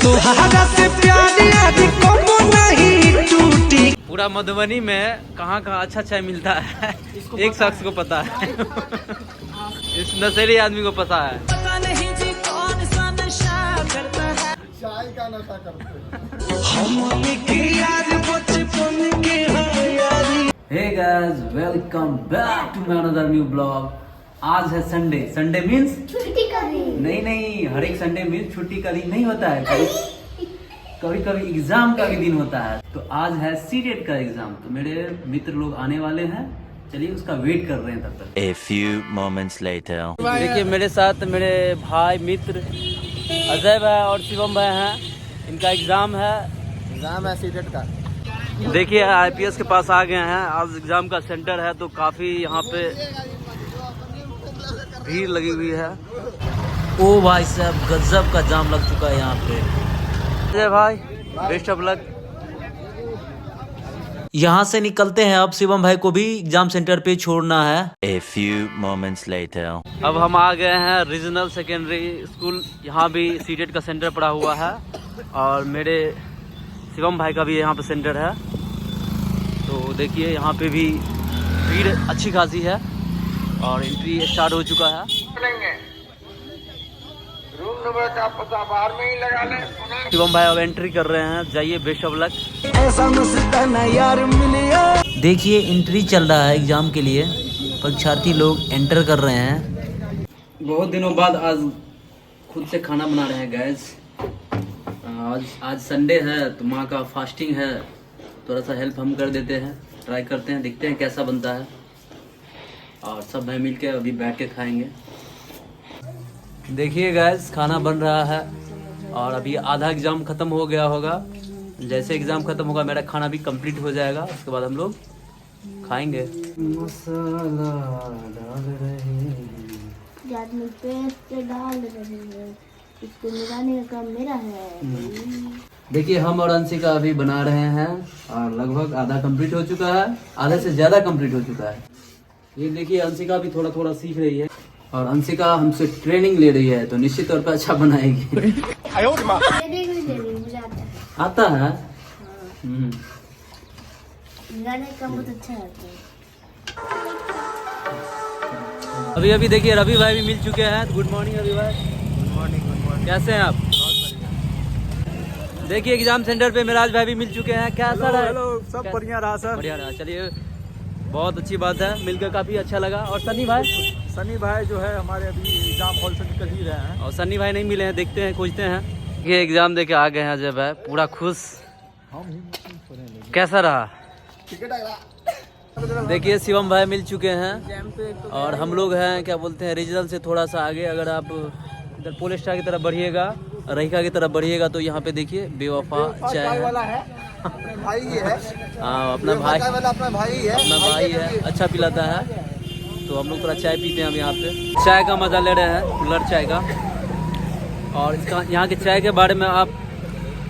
तुहरा से प्यार यारी कबो नहीं टूटी। पूरा मधुबनी में कहाँ अच्छा चाय मिलता है एक शख्स को पता है इस नशेली आदमी को पता है। पता नहीं जी कौन सा नशा करता है, चाय का नशा करते हैं। Hey guys, welcome back to my another new blog. आज है संडे। संडे मींस छुट्टी का दिन। नहीं, हर एक संडे मींस छुट्टी का दिन नहीं होता है। कभी कभी एग्जाम का भी दिन होता है। तो आज है सीटेट का एग्जाम। तो मेरे मित्र लोग आने वाले हैं, चलिए उसका वेट कर रहे हैं तब तक। A few moments later. देखिए मेरे साथ मेरे भाई मित्र अजय भाई और शिवम भाई हैं। इनका एग्जाम है सीटेट का। देखिए आईपीएस के पास आ गए हैं। आज एग्जाम का सेंटर है तो काफी यहाँ पे भीड़ लगी हुई है। ओ भाई साहब, गजब का जाम लग चुका है यहाँ पे। अजय भाई, बेस्ट ऑफ लक। यहाँ से निकलते हैं। अब शिवम भाई को भी एग्जाम सेंटर पे छोड़ना है। A few moments later. अब हम आ गए हैं रीजनल सेकेंडरी स्कूल। यहाँ भी सीटेट का सेंटर पड़ा हुआ है और मेरे शिवम भाई का भी यहाँ पे सेंटर है। तो देखिए यहाँ पे भी भीड़ अच्छी खासी है और एंट्री स्टार्ट हो चुका है। रूम नंबर का पता बाहर में ही लगा ले। शिवम भाई अब एंट्री कर रहे हैं। जाइए, बेस्ट ऑफ लक। ऐसा मस्ताना यार मिलिया। देखिए एंट्री चल रहा है एग्जाम के लिए। परीक्षार्थी लोग एंटर कर रहे हैं। बहुत दिनों बाद आज खुद से खाना बना रहे हैं गैस। आज संडे है तो माँ का फास्टिंग है। थोड़ा सा हेल्प हम कर देते हैं, ट्राई करते हैं, देखते हैं कैसा बनता है। और सब भाई मिलके अभी बैठ के खाएंगे। देखिए गैस, खाना बन रहा है और अभी आधा एग्जाम खत्म हो गया होगा। जैसे एग्जाम खत्म होगा मेरा खाना भी कंप्लीट हो जाएगा। उसके बाद हम लोग खाएंगे। मसाला डाल रहे हैं, में पेस्ट डाल रहे हैं, इसको मिलाने का काम मेरा है। देखिए हम और अंशिका अभी बना रहे हैं और लगभग आधा कंप्लीट हो चुका है। आधे से ज्यादा कंप्लीट हो चुका है। ये देखिए अंशिका भी थोड़ा थोड़ा सीख रही है और अंशिका हमसे ट्रेनिंग ले रही है तो निश्चित तौर पर अच्छा बनाएगी। मुझे आता है। मिलाने का बहुत अच्छा रहता है। अभी देखिए रवि भाई भी मिल चुके हैं। गुड मॉर्निंग रवि भाई। Good morning. कैसे हैं आप? देखिए एग्जाम सेंटर पे मिराज भाई भी मिल चुके हैं। कैसा रहा? हेलो, सब बढ़िया रहा सर। बढ़िया रहा। चलिए, बहुत अच्छी बात है, मिलकर काफी अच्छा लगा। और सनी भाई जो है हमारे अभी एग्जाम हॉल से निकल ही रहे हैं। और सनी भाई नहीं मिले हैं, देखते हैं, खोजते हैं। ये एग्जाम देके आ गए हैं अजय भाई, पूरा खुश। कैसा रहा? देखिए शिवम भाई मिल चुके हैं और हम लोग हैं क्या बोलते हैं रीजनल से थोड़ा सा आगे। अगर आप इधर पोल स्टार की तरफ बढ़िएगा, रहीका की तरफ बढ़िएगा तो यहाँ पे देखिए बेवफा चाय वाला है। भाई है। हाँ, अपना भाई है। अपना भाई है, अच्छा पिलाता है। तो हम लोग थोड़ा चाय पीते हैं हम यहाँ पे। चाय का मजा ले रहे हैं, कुल्हड़ चाय का। और इसका यहाँ के चाय के बारे में आप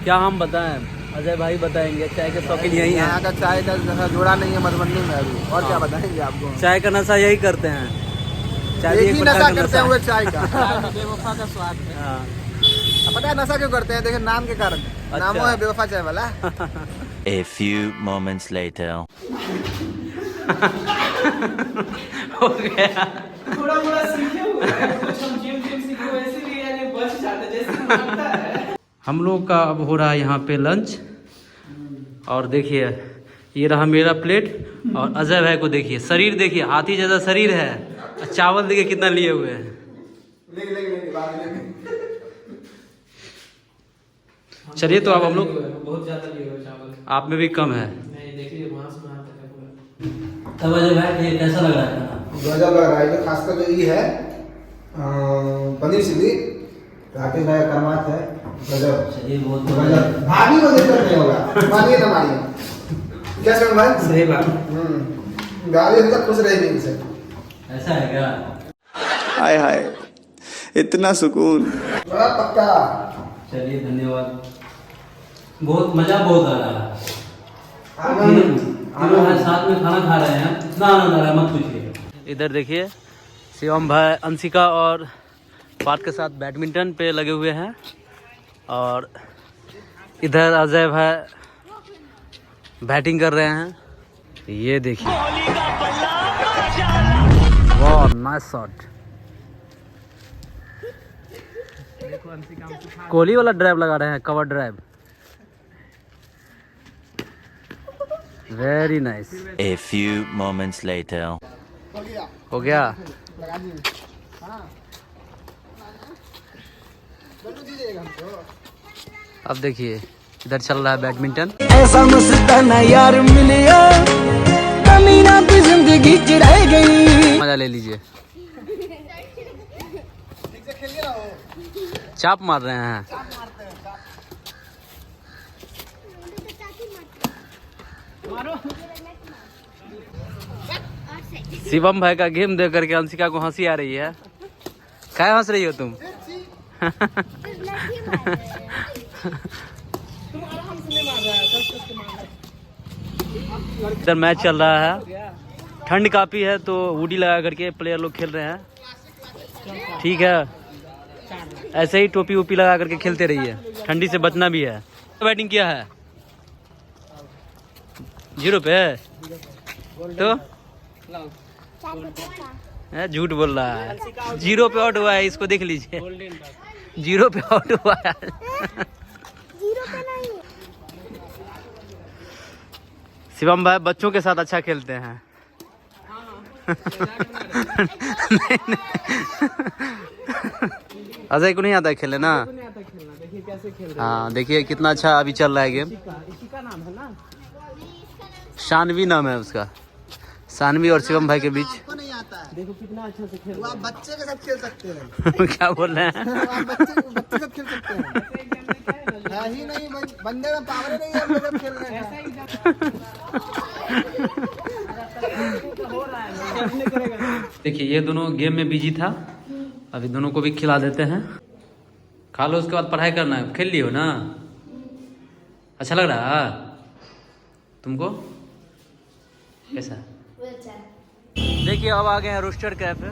क्या हम बताएं, अजय भाई बताएंगे। चाय के शौकीन यही हैं। यहाँ का चाय का नशा जोड़ा नहीं है मधुबनी में अभी। और क्या बताएंगे आपको? चाय का नशा यही करते हैं। चाय भी एक एक ही प्रकार नशा का करते नशा हुए है। चाय का। बेवफा का स्वाद है। हाँ। अब पता है नशा क्यों करते हैं? देखिए नाम के कारण। नामों है बेवफा चाय वाला। A few moments later. हो गया। थोड़ा सीखे हुए हैं, कुछ हम जिम सीखे हुए इसीलिए यानी बच जाते जैसे मानता है। हम लोग का अब हो रहा है यहाँ पे लंच। और देखिए ये रहा मेरा प्लेट और अजय भाई को देखिए, शरीर देखिए, हाथी जैसा शरीर है। चावल देखिए कितना लिए हुए हैं। चलिए तो अब हम लोग बहुत ज्यादा लिए हुए चावल। आप में भी कम है। नहीं देखिए वहां से वहां तक है पूरा। तब अजय भाई ये कैसा लग रहा है खाना? गजब लग रहा है। जो खासकर जो ये है पनीर चिल्ली, राकेश भाई का कर्मात है। गजब। चलिए बहुत गजब। भाभी को देखकर नहीं होगा, मानिए ना मानिए। क्या समझ भाई? सही बात। गाड़ी अभी तक खुश रहेगी इनसे। ऐसा है क्या? हाय हाय, इतना सुकून। बड़ा पक्का। चलिए धन्यवाद। बहुत मजा बहुत आ रहा है। तीनों भाई साथ में खाना खा रहे हैं, इतना आनंद आ रहा है मत पूछिए। इधर देखिए शिवम भाई अंशिका और पार्थ के साथ बैडमिंटन पे लगे हुए हैं और इधर अजय भाई बैटिंग कर रहे हैं, ये देखिए, वाह नाइस शॉट। कोहली वाला ड्राइव लगा रहे हैं, cover drive, very nice. A few moments later. हो गया। अब देखिए इधर चल रहा है बैडमिंटन। ऐसा मस्ताना यार मिलिया, कमीना की जिंदगी रह गई, मजा ले लीजिए। चाप मार रहे हैं। शिवम भाई का गेम देख करके अंशिका को हंसी आ रही है। क्या हंस रही हो तुम? इधर मैच चल रहा है, ठंड काफी है तो वुडी लगा करके प्लेयर लोग खेल रहे हैं। ठीक है, ऐसे ही टोपी वोपी लगा करके खेलते रहिए, ठंडी से बचना भी है। बैटिंग किया है 0 पे तो झूठ बोल रहा है। 0 पे आउट हुआ है, इसको देख लीजिए, 0 पे आउट हुआ है। 0 पे नहीं। शिवम भाई बच्चों के साथ अच्छा खेलते हैं। अजय को नहीं आता है खेलने ना? हाँ देखिए कितना अच्छा अभी चल रहा है गेम। शानवी नाम है उसका, शानवी और शिवम भाई के बीच। आपको नहीं आता है, देखो कितना अच्छा से खेल वो आप बच्चे के साथ खेल सकते हैं। क्या बोल रहे हैं? आप बच्चे के साथ खेल सकते हैं। है ही नहीं, बंदे में पावर नहीं है हम लोग खेलने का। देखिए ये दोनों गेम में बिजी था, अभी दोनों को भी खिला देते हैं। खा लो, उसके बाद पढ़ाई करना है। खेल लियो ना? अच्छा लग रहा है तुमको? कैसा? देखिए अब आ गए हैं रोस्टर कैफे,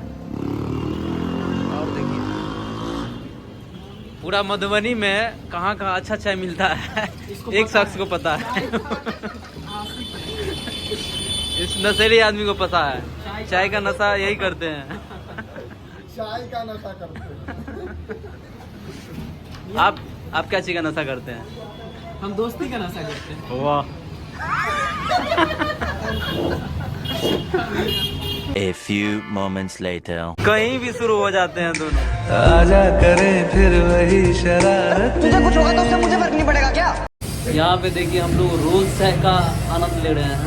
और देखिए पूरा मधुबनी में कहाँ कहाँ अच्छा चाय मिलता है एक शख्स को पता है। इस नशेली आदमी को पता है, चाय का नशा यही करते हैं। चाय का नशा करते हैं। आप क्या चीज का नशा करते हैं? हम दोस्ती का नशा करते हैं। वाह। A few moments later. कहीं भी शुरू हो जाते हैं दोनों। आजा करें फिर वही शरारत। तुझे कुछ होगा तो उससे मुझे फर्क नहीं पड़ेगा क्या? यहाँ पे देखिए हम लोग रोज चाय का आनंद ले रहे हैं।